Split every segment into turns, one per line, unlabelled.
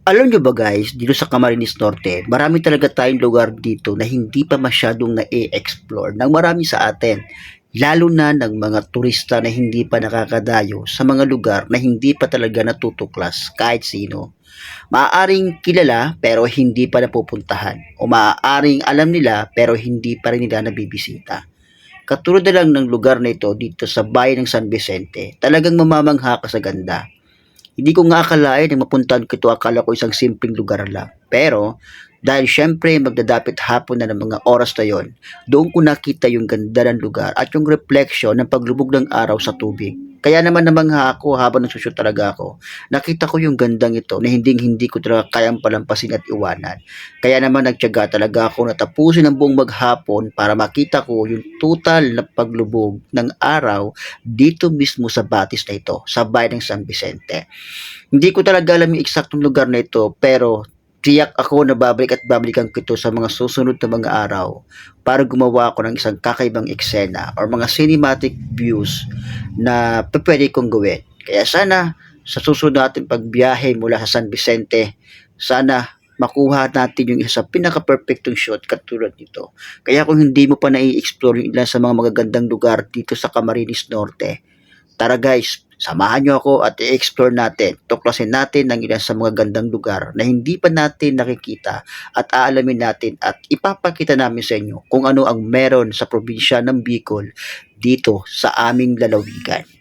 Alam nyo ba guys, dito sa Camarines Norte, marami talaga tayong lugar dito na hindi pa masyadong na-explore ng marami sa atin. Lalo na ng mga turista na hindi pa nakakadayo sa mga lugar na hindi pa talaga natutuklas kahit sino. Maaaring kilala pero hindi pa napupuntahan o maaaring alam nila pero hindi pa rin nila nabibisita. Katulad na lang ng lugar na ito dito sa bayan ng San Vicente, talagang mamamangha ka sa ganda. Hindi ko nga akalain na mapuntahan ko ito, akala ko isang simpleng lugar lang. Pero, dahil syempre magdadapit hapon na ng mga oras na yon, doon ko nakita yung ganda ng lugar at yung reflection ng paglubog ng araw sa tubig. Kaya naman namangha ako habang nagsushoot talaga ako. Nakita ko yung gandang ito na hindi ko talaga kayang palampasin at iwanan. Kaya naman nagtiyaga talaga ako na tapusin ang buong maghapon para makita ko yung total na paglubog ng araw dito mismo sa batis na ito, sa bayan ng San Vicente. Hindi ko talaga alam yung eksaktong lugar na ito, pero tiyak ako na babalik at babalikan ko ito sa mga susunod na mga araw para gumawa ako ng isang kakaibang eksena or mga cinematic views na pwede kong gawin. Kaya sana sa susunod natin pagbiyahe mula sa San Vicente, sana makuha natin yung isa sa pinaka-perfectong shot katulad nito. Kaya kung hindi mo pa nai-explore yung ilan sa mga magagandang lugar dito sa Camarines Norte, tara guys, samahan nyo ako at i-explore natin, tuklasin natin ang ilan sa mga gandang lugar na hindi pa natin nakikita at aalamin natin at ipapakita namin sa inyo kung ano ang meron sa probinsya ng Bicol dito sa aming lalawigan.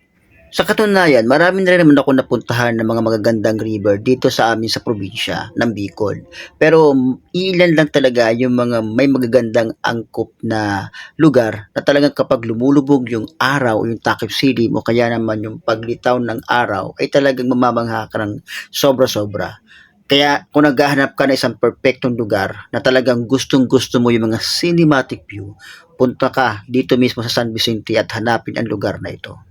Sa katunayan, marami na rin naman ako napuntahan ng mga magagandang river dito sa amin sa probinsya ng Bicol. Pero ilan lang talaga yung mga may magagandang angkop na lugar na talagang kapag lumulubog yung araw, yung takip silim o kaya naman yung paglitaw ng araw ay talagang mamamangha ka ng sobra-sobra. Kaya kung naghahanap ka ng isang perfectong lugar na talagang gustong-gusto mo yung mga cinematic view, punta ka dito mismo sa San Vicente at hanapin ang lugar na ito.